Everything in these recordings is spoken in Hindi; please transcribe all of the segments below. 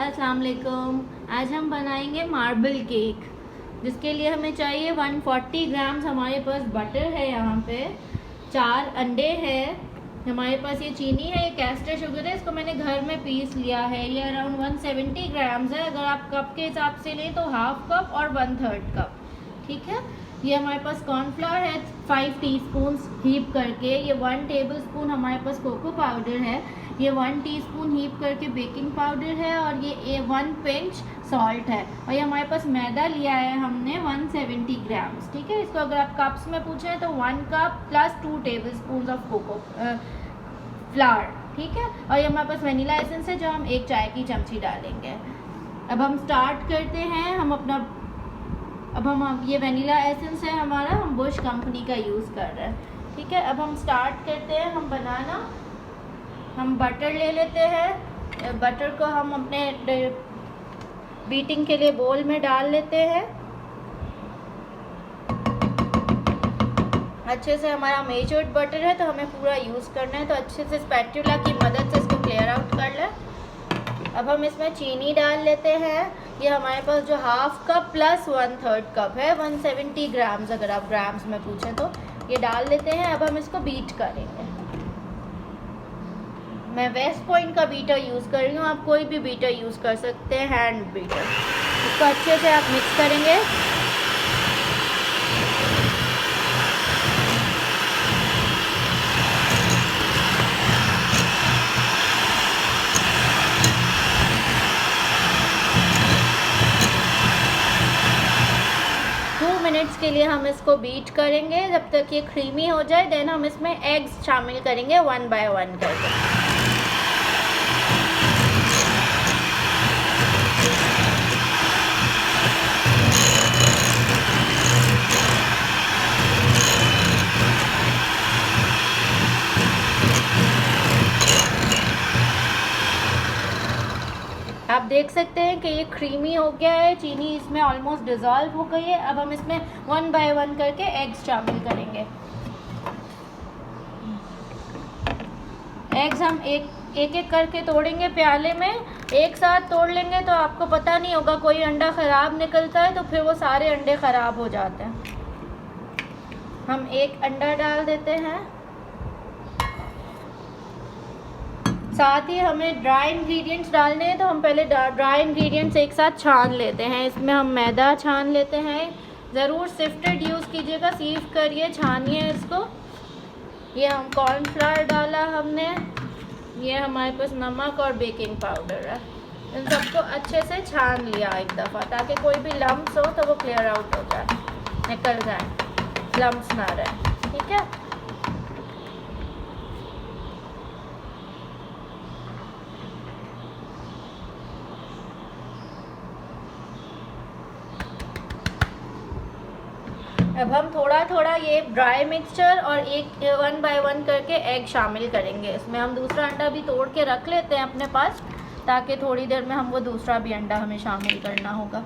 अस्सलाम वालेकुम। आज हम बनाएंगे मार्बल केक, जिसके लिए हमें चाहिए 140 ग्राम्स हमारे पास बटर है, यहाँ पे 4 अंडे हैं, हमारे पास ये चीनी है, ये कैस्टर शुगर है, इसको मैंने घर में पीस लिया है, ये अराउंड 170 ग्राम्स है। अगर आप कप के हिसाब से लें तो हाफ कप और 1/3 कप, ठीक है। ये हमारे पास कॉर्नफ्लावर है 5 टीस्पून हीप करके, ये 1 टेबलस्पून हमारे पास कोको पाउडर है, ये 1 टीस्पून हीप करके बेकिंग पाउडर है, और ये 1 पिंच सॉल्ट है, और ये हमारे पास मैदा लिया है हमने 170 ग्राम्स, ठीक है। इसको अगर आप कप्स में पूछें तो 1 cup plus 2 tablespoon of cocoa flour, ठीक है। और ये हमारे पास वनीला एसेंस है जो हम 1 चाय की चमची डालेंगे। अब हम स्टार्ट करते हैं। अब हम ये वनीला एसेंस है हमारा, हम बुश कंपनी का यूज़ कर रहे हैं, ठीक है। अब हम स्टार्ट करते हैं हम बनाना। हम बटर ले लेते हैं, बटर को हम अपने बीटिंग के लिए बोल में डाल लेते हैं। अच्छे से हमारा मेजर्ड बटर है तो हमें पूरा यूज़ करना है, तो अच्छे से स्पैटुला की मदद से इसको क्लियर आउट कर लें। अब हम इसमें चीनी डाल लेते हैं, ये हमारे पास जो हाफ कप प्लस 1/3 कप है, 170 ग्राम्स अगर आप ग्राम्स में पूछें तो, ये डाल लेते हैं। अब हम इसको बीट करेंगे। मैं वेस्ट पॉइंट का बीटर यूज़ कर रही हूँ, आप कोई भी बीटर यूज़ कर सकते हैं, हैंड बीटर। इसको अच्छे से आप मिक्स करेंगे। मिनट्स के लिए हम इसको बीट करेंगे जब तक ये क्रीमी हो जाए, देन हम इसमें एग्स शामिल करेंगे 1 बाय 1 करके। आप देख सकते हैं कि ये क्रीमी हो गया है, चीनी इसमें ऑलमोस्ट डिज़ोल्व हो गई है। अब हम इसमें 1 बाय 1 करके एग्स शामिल करेंगे। एग्स हम एक करके तोड़ेंगे प्याले में, एक साथ तोड़ लेंगे तो आपको पता नहीं होगा, कोई अंडा ख़राब निकलता है तो फिर वो सारे अंडे ख़राब हो जाते हैं। हम एक अंडा डाल देते हैं, साथ ही हमें ड्राई इंग्रेडिएंट्स डालने हैं, तो हम पहले ड्राई इंग्रेडिएंट्स एक साथ छान लेते हैं। इसमें हम मैदा छान लेते हैं, ज़रूर सिफ्टेड यूज़ कीजिएगा, सीव करिए, छानिए इसको। ये हम कॉर्नफ्लावर डाला हमने, ये हमारे पास नमक और बेकिंग पाउडर है, इन सबको अच्छे से छान लिया एक दफ़ा, ताकि कोई भी लम्स हो तो वो क्लियर आउट हो जाए, निकल जाए, लम्स ना रहे, ठीक है। अब हम थोड़ा थोड़ा ये ड्राई मिक्सचर और 1 बाय 1 करके एग शामिल करेंगे इसमें। हम दूसरा अंडा भी तोड़ के रख लेते हैं अपने पास, ताकि थोड़ी देर में हम वो दूसरा भी अंडा हमें शामिल करना होगा।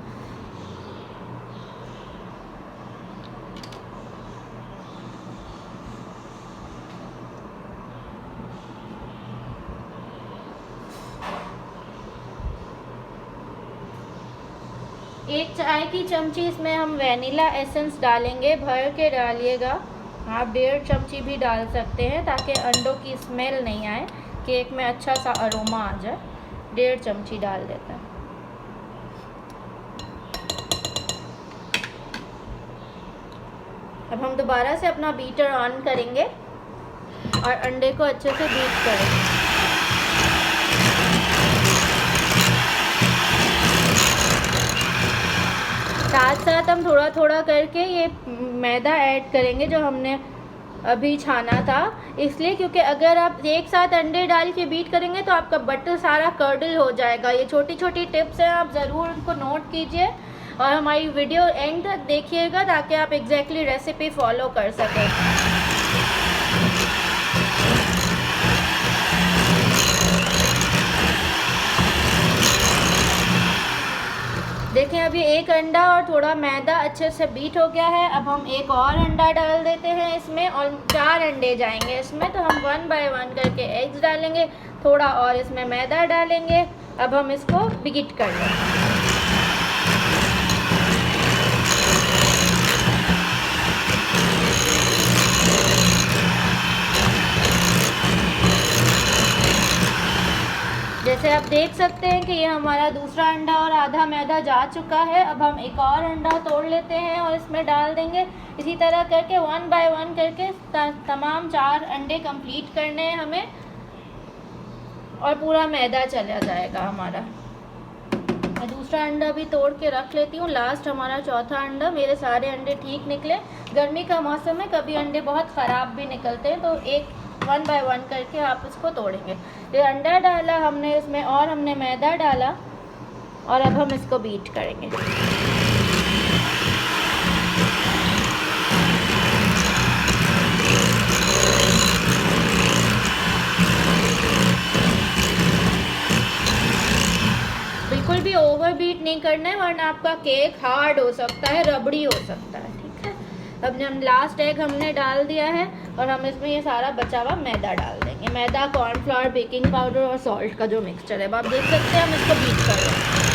एक चाय की चमची इसमें हम वनीला एसेंस डालेंगे, भर के डालिएगा। आप 1.5 चमची भी डाल सकते हैं ताकि अंडों की स्मेल नहीं आए, केक में अच्छा सा अरोमा आ जाए। 1.5 चमची डाल देते हैं। अब हम दोबारा से अपना बीटर ऑन करेंगे और अंडे को अच्छे से बीट करेंगे। साथ साथ हम थोड़ा थोड़ा करके ये मैदा ऐड करेंगे जो हमने अभी छाना था, इसलिए क्योंकि अगर आप एक साथ अंडे डाल के बीट करेंगे तो आपका बटर सारा कर्डल हो जाएगा। ये छोटी छोटी टिप्स हैं, आप ज़रूर उनको नोट कीजिए और हमारी वीडियो एंड तक देखिएगा ताकि आप एग्जैक्टली रेसिपी फॉलो कर सकें। देखें अभी एक अंडा और थोड़ा मैदा अच्छे से बीट हो गया है। अब हम एक और अंडा डाल देते हैं इसमें, और 4 अंडे जाएंगे इसमें, तो हम 1 बाय 1 करके एग्स डालेंगे, थोड़ा और इसमें मैदा डालेंगे अब हम इसको बीट कर लेंगे। जैसे आप देख सकते हैं कि ये हमारा दूसरा अंडा और आधा मैदा जा चुका है। अब हम एक और अंडा तोड़ लेते हैं और इसमें डाल देंगे। इसी तरह करके 1 बाय 1 करके तमाम 4 अंडे कंप्लीट करने हैं हमें, और पूरा मैदा चला जाएगा हमारा। मैं दूसरा अंडा भी तोड़ के रख लेती हूँ। लास्ट हमारा चौथा अंडा। मेरे सारे अंडे ठीक निकले। गर्मी का मौसम है, कभी अंडे बहुत ख़राब भी निकलते हैं, तो 1 बाय 1 करके आप इसको तोड़ेंगे। ये अंडा डाला हमने इसमें और हमने मैदा डाला, और अब हम इसको बीट करेंगे। बिल्कुल भी ओवर बीट नहीं करना है, वरना आपका केक हार्ड हो सकता है, रबड़ी हो सकता है। ठीक है, अब हम लास्ट एग हमने डाल दिया है, और हम इसमें ये सारा बचा हुआ मैदा डाल देंगे। मैदा, कॉर्नफ्लावर, बेकिंग पाउडर और सॉल्ट का जो मिक्सचर है, अब आप देख सकते हैं हम इसको बीट कर रहे हैं।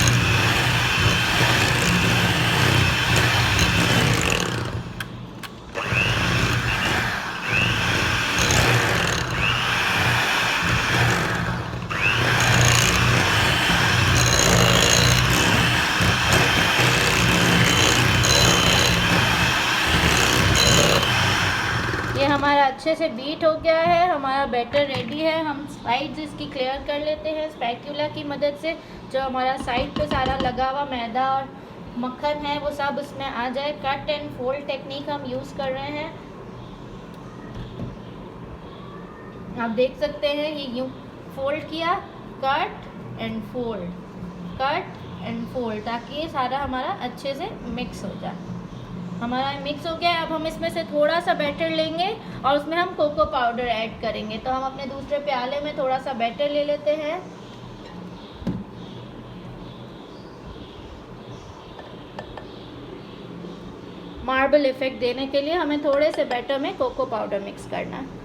ये हमारा अच्छे से बीट हो गया है, हमारा बैटर रेडी है। हम साइड्स इसकी क्लियर कर लेते हैं स्पैचुला की मदद से, जो हमारा साइड पे सारा लगा हुआ मैदा और मक्खन है वो सब उसमें आ जाए। कट एंड फोल्ड टेक्निक हम यूज़ कर रहे हैं। आप देख सकते हैं ये यूँ फोल्ड किया, cut and fold, cut and fold, ताकि ये सारा हमारा अच्छे से मिक्स हो जाए। हमारा मिक्स हो गया है। अब हम इसमें से थोड़ा सा बैटर लेंगे और उसमें हम कोको पाउडर ऐड करेंगे। तो हम अपने दूसरे प्याले में थोड़ा सा बैटर ले लेते हैं। मार्बल इफेक्ट देने के लिए हमें थोड़े से बैटर में कोको पाउडर मिक्स करना है।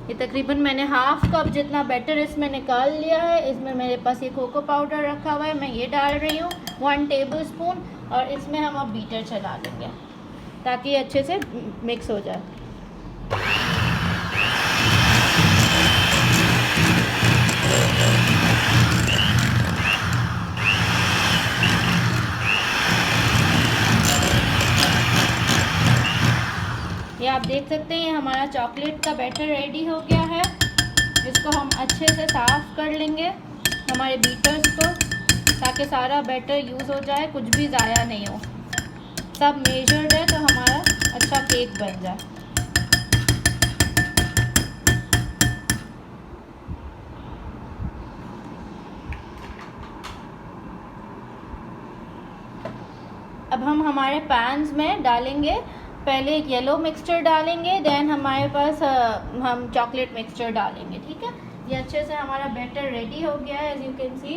ये तकरीबन मैंने हाफ कप जितना बैटर इसमें निकाल लिया है। इसमें मेरे पास ये कोको पाउडर रखा हुआ है, मैं ये डाल रही हूँ 1 टेबलस्पून, और इसमें हम अब बीटर चला देंगे ताकि ये अच्छे से मिक्स हो जाए। ये आप देख सकते हैं हमारा चॉकलेट का बैटर रेडी हो गया है। इसको हम अच्छे से साफ़ कर लेंगे हमारे बीटर्स को, ताकि सारा बैटर यूज़ हो जाए, कुछ भी ज़ाया नहीं हो, सब मेजर्ड है, तो हमारा अच्छा केक बन जाए। अब हम हमारे पैन्स में डालेंगे, पहले एक येलो मिक्सचर डालेंगे, देन हमारे पास हम चॉकलेट मिक्सचर डालेंगे। ठीक है, ये अच्छे से हमारा बैटर रेडी हो गया है, एज यू कैन सी।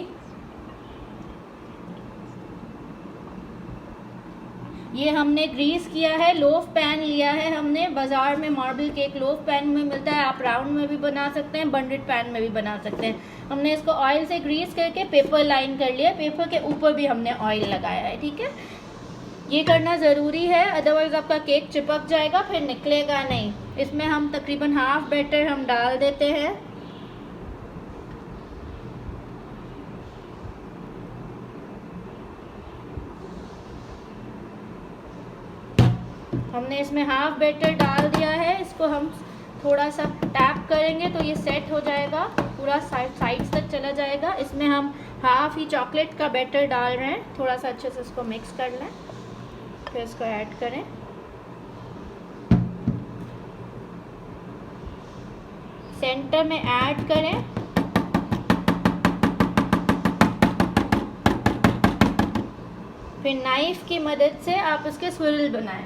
ये हमने ग्रीस किया है, लोफ पैन लिया है हमने। बाज़ार में मार्बल केक लोफ पैन में मिलता है, आप राउंड में भी बना सकते हैं, बंडेड पैन में भी बना सकते हैं। हमने इसको ऑयल से ग्रीस करके पेपर लाइन कर लिया, पेपर के ऊपर भी हमने ऑयल लगाया है। ठीक है, ये करना ज़रूरी है, अदरवाइज़ आपका केक चिपक जाएगा, फिर निकलेगा नहीं। इसमें हम तकरीबन हाफ बैटर हम डाल देते हैं। हमने इसमें हाफ बैटर डाल दिया है। इसको हम थोड़ा सा टैप करेंगे तो ये सेट हो जाएगा, पूरा साइड्स तक चला जाएगा। इसमें हम हाफ ही चॉकलेट का बैटर डाल रहे हैं। थोड़ा सा अच्छे से इसको मिक्स कर लें, फिर इसको ऐड करें। सेंटर में ऐड करें, फिर नाइफ की मदद से आप इसके स्विरल बनाएं।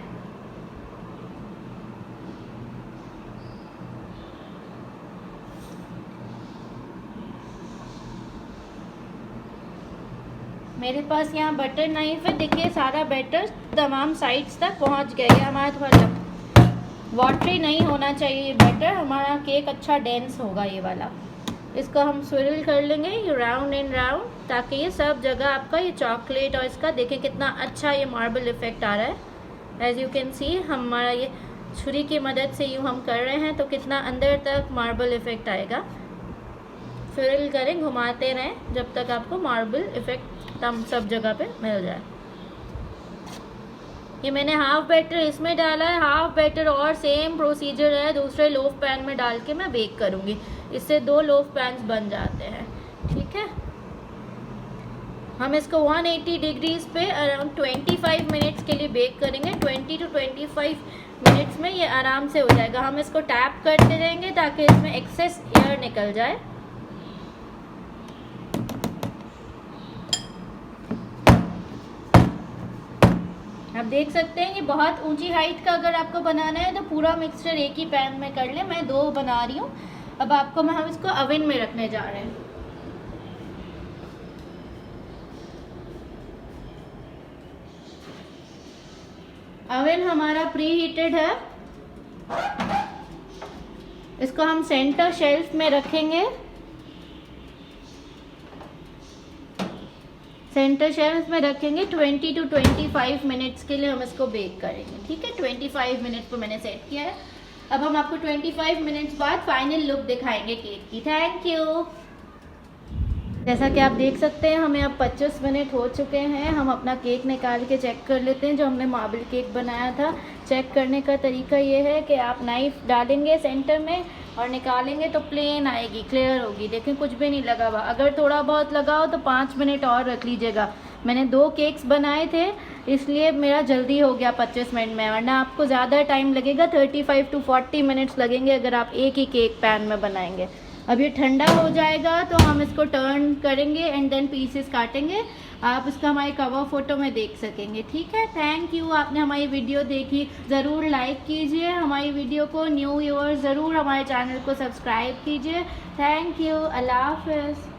मेरे पास यहाँ बटर नाइफ है, देखिए सारा बैटर तमाम साइड्स तक पहुँच गया है। हमारा थोड़ा वाटरी नहीं होना चाहिए बैटर, हमारा केक अच्छा डेंस होगा ये वाला। इसको हम स्विरल कर लेंगे ये राउंड एंड राउंड, ताकि ये सब जगह आपका ये चॉकलेट और इसका देखें कितना अच्छा ये मार्बल इफ़ेक्ट आ रहा है। एज यू कैन सी हमारा ये छुरी की मदद से यूँ हम कर रहे हैं तो कितना अंदर तक मार्बल इफ़ेक्ट आएगा। स्विरल करें, घुमाते रहें जब तक आपको मार्बल इफ़ेक्ट सब जगह पे मिल जाए। ये मैंने हाफ बैटर इसमें डाला है, हाफ बैटर और सेम प्रोसीजर है दूसरे लोफ पैन में डाल के मैं बेक करूँगी। इससे 2 लोफ पैन्स बन जाते हैं। ठीक है, हम इसको 180 डिग्रीज पे अराउंड 25 मिनट्स के लिए बेक करेंगे। 20 to 25 मिनट्स में ये आराम से हो जाएगा। हम इसको टैप करते रहेंगे ताकि इसमें एक्सेस एयर निकल जाए। आप देख सकते हैं ये बहुत ऊंची हाइट का अगर आपको बनाना है तो पूरा मिक्सचर एक ही पैन में कर ले। मैं 2 बना रही हूँ। अब आपको हम इसको ओवन में रखने जा रहे हैं। ओवन हमारा प्री हीटेड है। इसको हम सेंटर शेल्फ में रखेंगे। सेंटर शेल्फ में रखेंगे 20 to 25 मिनट्स के लिए हम इसको बेक करेंगे। ठीक है, 25 मिनट्स पर मैंने सेट किया है। अब हम आपको 25 मिनट्स बाद फाइनल लुक दिखाएंगे केक की। Thank you. जैसा कि आप देख सकते हैं हमें अब 25 मिनट हो चुके हैं। हम अपना केक निकाल के चेक कर लेते हैं जो हमने मार्बल केक बनाया था। चेक करने का तरीका ये है कि आप नाइफ डालेंगे सेंटर में और निकालेंगे तो प्लेन आएगी, क्लियर होगी। देखें कुछ भी नहीं लगा हुआ। अगर थोड़ा बहुत लगा हो तो 5 मिनट और रख लीजिएगा। मैंने 2 केक्स बनाए थे इसलिए मेरा जल्दी हो गया 25 मिनट में, वरना आपको ज़्यादा टाइम लगेगा, 35 to 40 मिनट्स लगेंगे अगर आप एक ही केक पैन में बनाएंगे। अब ये ठंडा हो जाएगा तो हम इसको टर्न करेंगे एंड देन पीसेस काटेंगे। आप इसका हमारे कवर फोटो में देख सकेंगे। ठीक है, थैंक यू। आपने हमारी वीडियो देखी, ज़रूर लाइक कीजिए हमारी वीडियो को। न्यू व्यूअर्स ज़रूर हमारे चैनल को सब्सक्राइब कीजिए। Thank you. अल्लाह हाफ़िज़।